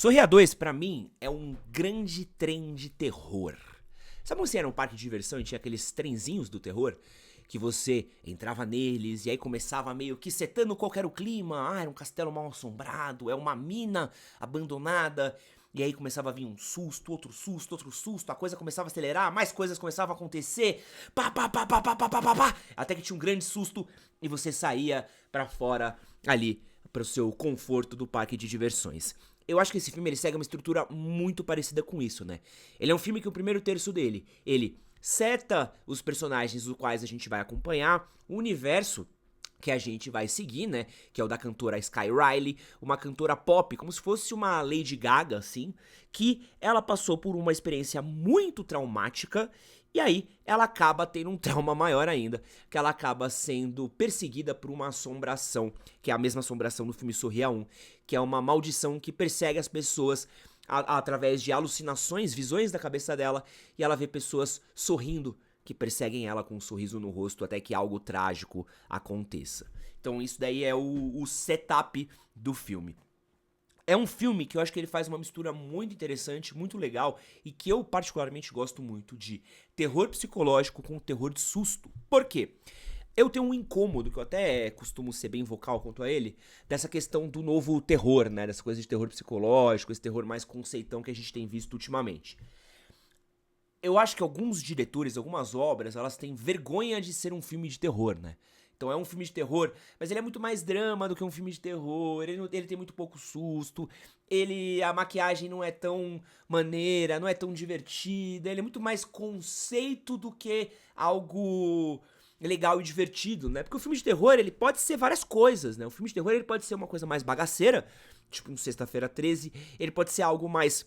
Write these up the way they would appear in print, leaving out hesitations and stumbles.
Sorria 2, pra mim, é um grande trem de terror. Sabe quando você era um parque de diversão e tinha aqueles trenzinhos do terror? Que você entrava neles e aí começava meio que setando qual era o clima. Ah, era um castelo mal assombrado, é uma mina abandonada. E aí começava a vir um susto, outro susto, a coisa começava a acelerar, mais coisas começavam a acontecer. Pá, pá, pá, pá, pá, pá, pá, pá, pá, até que tinha um grande susto e você saía pra fora ali, pro seu conforto do parque de diversões. Eu acho que esse filme ele segue uma estrutura muito parecida com isso, né? Ele é um filme que o primeiro terço dele, ele seta os personagens os quais a gente vai acompanhar, o universo que a gente vai seguir, né? Que é o da cantora Sky Riley, uma cantora pop, como se fosse uma Lady Gaga, assim, que ela passou por uma experiência muito traumática e aí ela acaba tendo um trauma maior ainda, que ela acaba sendo perseguida por uma assombração, que é a mesma assombração do filme Sorria 1, que é uma maldição que persegue as pessoas através de alucinações, visões da cabeça dela, e ela vê pessoas sorrindo que perseguem ela com um sorriso no rosto até que algo trágico aconteça. Então isso daí é o setup do filme. É um filme que eu acho que ele faz uma mistura muito interessante, muito legal, e que eu particularmente gosto muito de terror psicológico com terror de susto. Por quê? Eu tenho um incômodo, que eu até costumo ser bem vocal quanto a ele, dessa questão do novo terror, né? Dessa coisa de terror psicológico, esse terror mais conceitão que a gente tem visto ultimamente. Eu acho que alguns diretores, algumas obras, elas têm vergonha de ser um filme de terror, né? Então é um filme de terror, mas ele é muito mais drama do que um filme de terror, ele tem muito pouco susto, a maquiagem não é tão maneira, não é tão divertida, ele é muito mais conceito do que algo legal e divertido, né? Porque o filme de terror, ele pode ser várias coisas, né? O filme de terror, ele pode ser uma coisa mais bagaceira, tipo um Sexta-feira 13, ele pode ser algo mais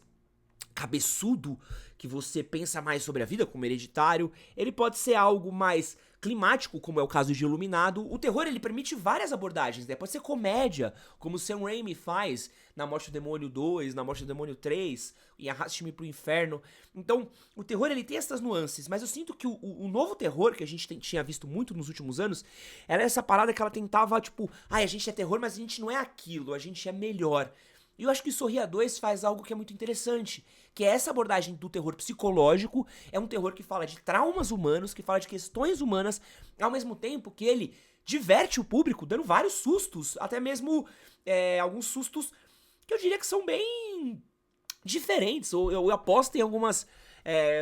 cabeçudo, que você pensa mais sobre a vida, como Hereditário. Ele pode ser algo mais climático, como é o caso de Iluminado. O terror, ele permite várias abordagens, né? Pode ser comédia, como o Sam Raimi faz na Morte do Demônio 2, na Morte do Demônio 3, em Arraste-me pro Inferno. Então, o terror, ele tem essas nuances, mas eu sinto que o novo terror, que a gente tinha visto muito nos últimos anos, era essa parada que ela tentava, tipo, a gente é terror, mas a gente não é aquilo, a gente é melhor. E eu acho que Sorria 2 faz algo que é muito interessante, que é essa abordagem do terror psicológico, é um terror que fala de traumas humanos, que fala de questões humanas, ao mesmo tempo que ele diverte o público, dando vários sustos, até mesmo alguns sustos que eu diria que são bem diferentes, ou eu aposto em algumas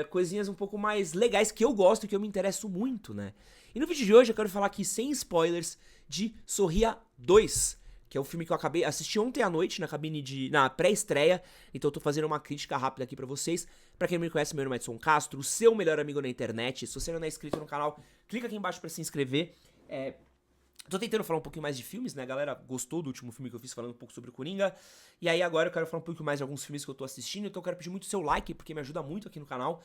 coisinhas um pouco mais legais que eu gosto e que eu me interesso muito, né? E no vídeo de hoje eu quero falar aqui sem spoilers de Sorria 2, que é o filme que eu assisti ontem à noite na pré-estreia, então eu tô fazendo uma crítica rápida aqui pra vocês. Pra quem não me conhece, meu nome é Edson Castro, o seu melhor amigo na internet. Se você não é inscrito no canal, clica aqui embaixo pra se inscrever. Tô tentando falar um pouquinho mais de filmes, né? A galera gostou do último filme que eu fiz falando um pouco sobre o Coringa. E aí agora eu quero falar um pouco mais de alguns filmes que eu tô assistindo. Então eu quero pedir muito seu like, porque me ajuda muito aqui no canal.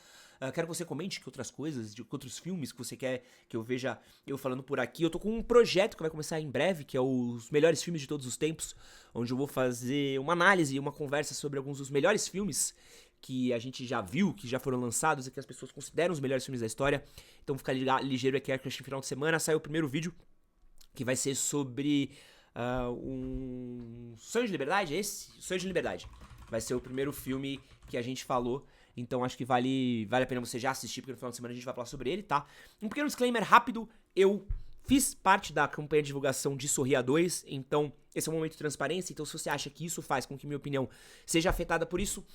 Quero que você comente que outras coisas, que outros filmes que você quer que eu veja eu falando por aqui. Eu tô com um projeto que vai começar em breve, que é os melhores filmes de todos os tempos, onde eu vou fazer uma análise e uma conversa sobre alguns dos melhores filmes que a gente já viu, que já foram lançados e que as pessoas consideram os melhores filmes da história. Então fica ligeiro aqui, acho que no final de semana sai o primeiro vídeo, que vai ser sobre um Sonho de Liberdade, Sonho de Liberdade. Vai ser o primeiro filme que a gente falou, então acho que vale a pena você já assistir, porque no final de semana a gente vai falar sobre ele, tá? Um pequeno disclaimer rápido, eu fiz parte da campanha de divulgação de Sorria 2, então esse é um momento de transparência, então se você acha que isso faz com que minha opinião seja afetada por isso,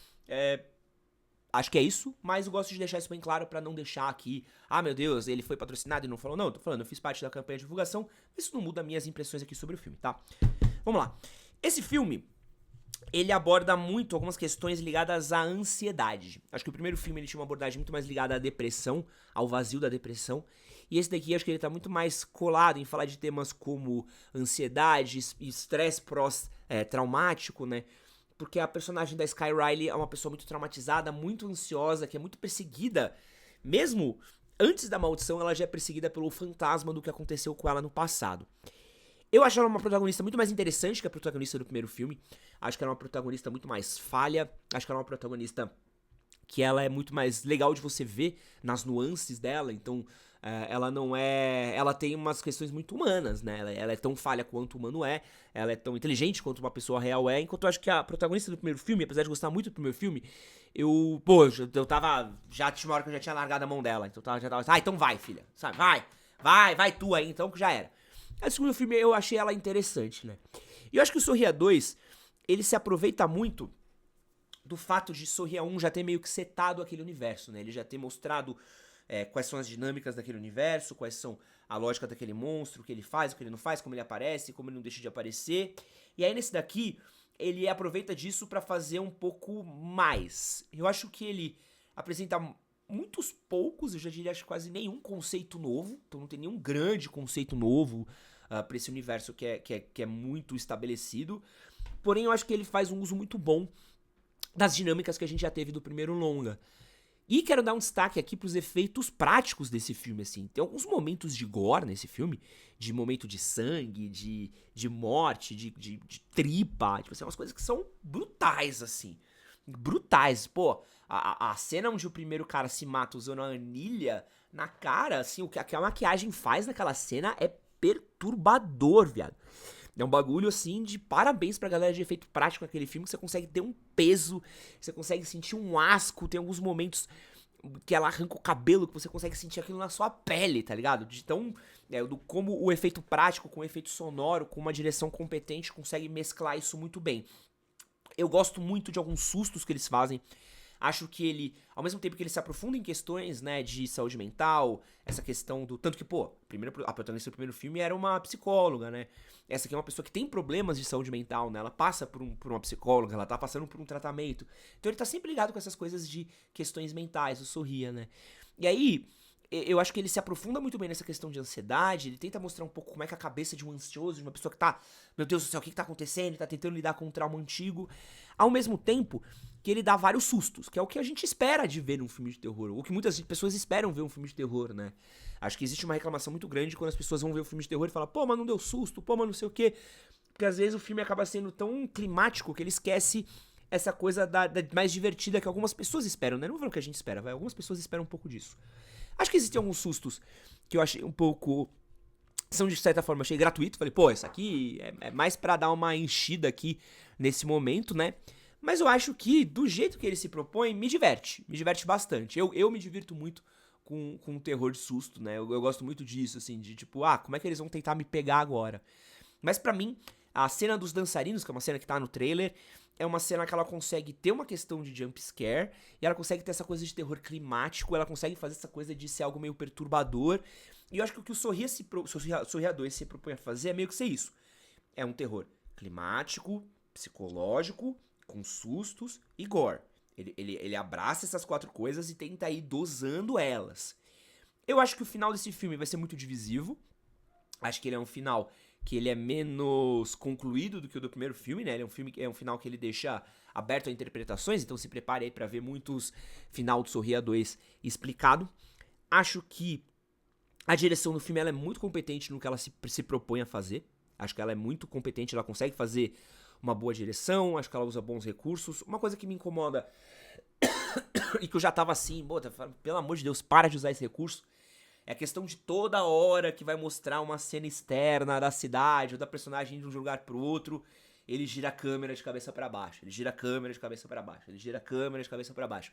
acho que é isso, mas eu gosto de deixar isso bem claro pra não deixar aqui, meu Deus, ele foi patrocinado e não falou. Não, eu tô falando, eu fiz parte da campanha de divulgação, isso não muda minhas impressões aqui sobre o filme, tá? Vamos lá. Esse filme, ele aborda muito algumas questões ligadas à ansiedade. Acho que o primeiro filme ele tinha uma abordagem muito mais ligada à depressão, ao vazio da depressão, e esse daqui acho que ele tá muito mais colado em falar de temas como ansiedade, estresse traumático, né? Porque a personagem da Sky Riley é uma pessoa muito traumatizada, muito ansiosa, que é muito perseguida. Mesmo antes da maldição, ela já é perseguida pelo fantasma do que aconteceu com ela no passado. Eu acho ela uma protagonista muito mais interessante que a protagonista do primeiro filme. Acho que ela é uma protagonista muito mais falha. Acho que ela é uma protagonista que ela é muito mais legal de você ver nas nuances dela. Então, Ela não é... Ela tem umas questões muito humanas, né? Ela é tão falha quanto o humano é. Ela é tão inteligente quanto uma pessoa real é. Enquanto eu acho que a protagonista do primeiro filme, apesar de gostar muito do primeiro filme, eu tava... Já tinha uma hora que eu já tinha largado a mão dela. Então já tava... Ah, então vai, filha. Sabe? Vai tu aí, então, que já era. Aí o segundo filme eu achei ela interessante, né? E eu acho que o Sorria 2, ele se aproveita muito do fato de Sorria 1 já ter meio que setado aquele universo, né? Ele já ter mostrado quais são as dinâmicas daquele universo, quais são a lógica daquele monstro, o que ele faz, o que ele não faz, como ele aparece, como ele não deixa de aparecer. E aí nesse daqui, ele aproveita disso pra fazer um pouco mais. Eu acho que ele apresenta muitos poucos, eu já diria acho quase nenhum conceito novo, então não tem nenhum grande conceito novo pra esse universo que é muito estabelecido. Porém, eu acho que ele faz um uso muito bom das dinâmicas que a gente já teve do primeiro longa. E quero dar um destaque aqui pros efeitos práticos desse filme, assim. Tem alguns momentos de gore nesse filme, de momento de sangue, de morte, de tripa, tipo assim, umas coisas que são brutais, assim. Brutais. Pô, a cena onde o primeiro cara se mata usando a anilha na cara, assim, o que a maquiagem faz naquela cena é perturbador, viado. É um bagulho, assim, de parabéns pra galera de efeito prático naquele filme, que você consegue ter um peso, você consegue sentir um asco, tem alguns momentos que ela arranca o cabelo, que você consegue sentir aquilo na sua pele, tá ligado? De tão, do como o efeito prático com o efeito sonoro, com uma direção competente, consegue mesclar isso muito bem. Eu gosto muito de alguns sustos que eles fazem. Acho que ele, ao mesmo tempo que ele se aprofunda em questões, né, de saúde mental, essa questão do... Tanto que, a protagonista do primeiro filme era uma psicóloga, né? Essa aqui é uma pessoa que tem problemas de saúde mental, né? Ela passa por uma psicóloga, ela tá passando por um tratamento. Então ele tá sempre ligado com essas coisas de questões mentais, o Sorria, né? E aí, eu acho que ele se aprofunda muito bem nessa questão de ansiedade, ele tenta mostrar um pouco como é que a cabeça de um ansioso, de uma pessoa que tá, meu Deus do céu, o que tá acontecendo? Ele tá tentando lidar com um trauma antigo. Ao mesmo tempo que ele dá vários sustos, que é o que a gente espera de ver num filme de terror, ou que muitas pessoas esperam ver um filme de terror, né? Acho que existe uma reclamação muito grande quando as pessoas vão ver um filme de terror e falam, pô, mas não deu susto, pô, mas não sei o quê. Porque às vezes o filme acaba sendo tão climático que ele esquece essa coisa da mais divertida que algumas pessoas esperam, né? Não vou falar o que a gente espera, vai. Algumas pessoas esperam um pouco disso. Acho que existem alguns sustos que eu achei um pouco... São de certa forma, achei gratuito. Falei, pô, isso aqui é mais pra dar uma enchida aqui nesse momento, né? Mas eu acho que, do jeito que ele se propõe, me diverte bastante. Eu me divirto muito com o terror de susto, né? Eu gosto muito disso, assim, de tipo, como é que eles vão tentar me pegar agora? Mas pra mim, a cena dos dançarinos, que é uma cena que tá no trailer, é uma cena que ela consegue ter uma questão de jump scare, e ela consegue ter essa coisa de terror climático, ela consegue fazer essa coisa de ser algo meio perturbador, e eu acho que o que o Sorria 2 se propõe a fazer é meio que ser isso. É um terror climático, psicológico, com sustos e gore. Ele abraça essas quatro coisas e tenta ir dosando elas. Eu acho que o final desse filme vai ser muito divisivo. Acho que ele é um final que ele é menos concluído do que o do primeiro filme, né? Ele é um final que ele deixa aberto a interpretações, então se prepare aí pra ver muitos final do Sorria 2 explicado. Acho que a direção do filme ela é muito competente no que ela se propõe a fazer. Acho que ela é muito competente, ela consegue fazer uma boa direção, acho que ela usa bons recursos. Uma coisa que me incomoda e que eu já tava assim, pelo amor de Deus, para de usar esse recurso, é a questão de toda hora que vai mostrar uma cena externa da cidade ou da personagem de um lugar pro outro, ele gira a câmera de cabeça pra baixo, ele gira a câmera de cabeça pra baixo, ele gira a câmera de cabeça pra baixo.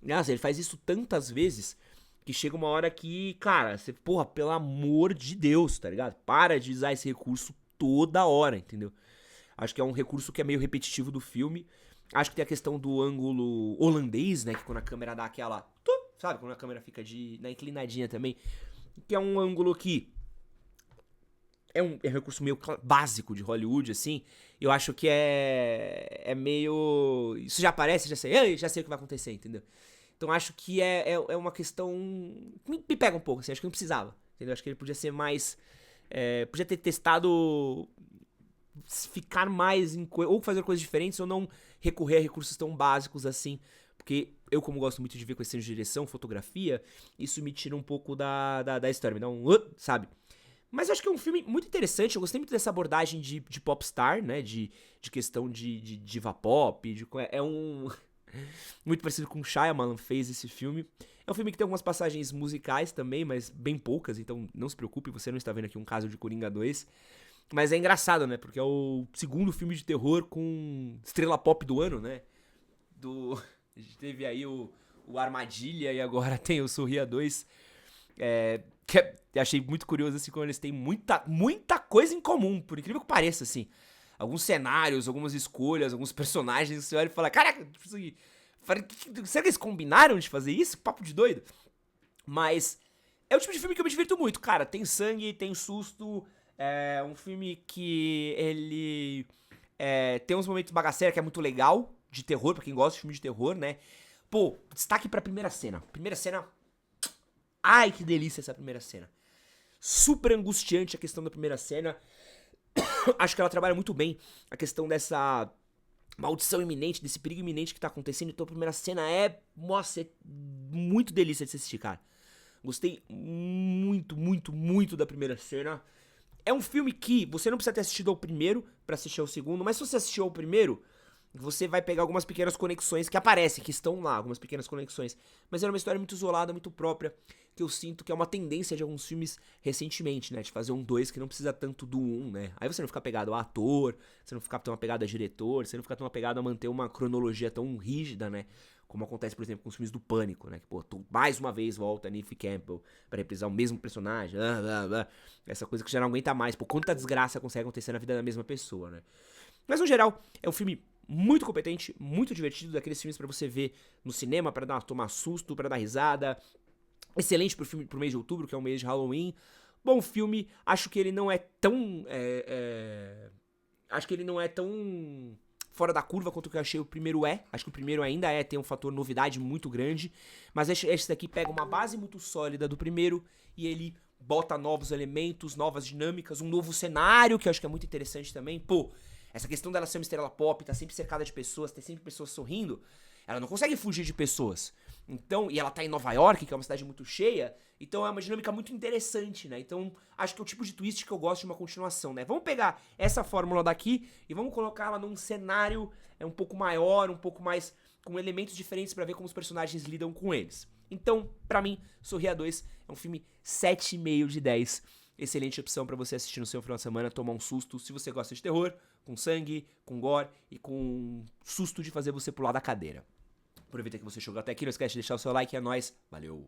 Nossa, ele faz isso tantas vezes que chega uma hora que, cara, você, pelo amor de Deus, tá ligado? Para de usar esse recurso toda hora, entendeu? Acho que é um recurso que é meio repetitivo do filme. Acho que tem a questão do ângulo holandês, né? Que quando a câmera dá aquela... Sabe? Quando a câmera fica na inclinadinha também. Que é um ângulo que... É um recurso meio básico de Hollywood, assim. Eu acho que é meio... Isso já aparece, já sei o que vai acontecer, entendeu? Então acho que é uma questão... Me pega um pouco, assim. Acho que não precisava, entendeu? Acho que ele podia ser mais... podia ter testado... ficar mais ou fazer coisas diferentes ou não recorrer a recursos tão básicos assim, porque eu, como gosto muito de ver questões de direção, fotografia, isso me tira um pouco da história, me dá sabe? Mas eu acho que é um filme muito interessante, eu gostei muito dessa abordagem de popstar, né, de questão de diva pop, Muito parecido com o Shyamalan fez esse filme. É um filme que tem algumas passagens musicais também, mas bem poucas, então não se preocupe, você não está vendo aqui um caso de Coringa 2. Mas é engraçado, né? Porque é o segundo filme de terror com estrela pop do ano, né? A gente teve aí o Armadilha e agora tem o Sorria 2. Achei muito curioso, assim, como eles têm muita coisa em comum, por incrível que pareça, assim. Alguns cenários, algumas escolhas, alguns personagens, você olha e fala, caraca, será que eles combinaram de fazer isso? Papo de doido. Mas é o tipo de filme que eu me divirto muito, cara. Tem sangue, tem susto, é um filme que ele tem uns momentos bagaceira que é muito legal, de terror, pra quem gosta de filme de terror, né? Pô, destaque pra primeira cena. Primeira cena, ai que delícia essa primeira cena. Super angustiante a questão da primeira cena. Acho que ela trabalha muito bem a questão dessa maldição iminente, desse perigo iminente que tá acontecendo. Então a primeira cena nossa, é muito delícia de se assistir, cara. Gostei muito da primeira cena. É um filme que você não precisa ter assistido ao primeiro pra assistir ao segundo, mas se você assistiu ao primeiro, você vai pegar algumas pequenas conexões que aparecem, que estão lá, algumas pequenas conexões. Mas é uma história muito isolada, muito própria, que eu sinto que é uma tendência de alguns filmes recentemente, né? De fazer um 2 que não precisa tanto do 1, né? Aí você não fica apegado a ator, você não fica tão apegado a diretor, você não fica tão apegado a manter uma cronologia tão rígida, né? Como acontece, por exemplo, com os filmes do Pânico, né? Que, pô, mais uma vez volta Neve Campbell pra reprisar o mesmo personagem, essa coisa que já não aguenta mais. Pô, quanta desgraça consegue acontecer na vida da mesma pessoa, né? Mas, no geral, é um filme muito competente, muito divertido, daqueles filmes pra você ver no cinema, pra tomar susto, pra dar risada. Excelente pro mês de outubro, que é um mês de Halloween. Bom filme, acho que ele não é tão... Acho que ele não é tão fora da curva quanto que eu achei o primeiro é. Acho que o primeiro ainda tem um fator novidade muito grande. Mas esse daqui pega uma base muito sólida do primeiro e ele bota novos elementos, novas dinâmicas, um novo cenário, que eu acho que é muito interessante também. Pô, essa questão dela ser uma estrela pop, tá sempre cercada de pessoas, ter sempre pessoas sorrindo, ela não consegue fugir de pessoas. Então, e ela tá em Nova York, que é uma cidade muito cheia, então é uma dinâmica muito interessante, né? Então, acho que é o tipo de twist que eu gosto de uma continuação, né? Vamos pegar essa fórmula daqui e vamos colocá-la num cenário um pouco maior, um pouco mais com elementos diferentes pra ver como os personagens lidam com eles. Então, pra mim, Sorria 2 é um filme 7,5 de 10. Excelente opção pra você assistir no seu final de semana, tomar um susto, se você gosta de terror, com sangue, com gore e com susto de fazer você pular da cadeira. Aproveita que você chegou até aqui, não esquece de deixar o seu like, é nóis, valeu!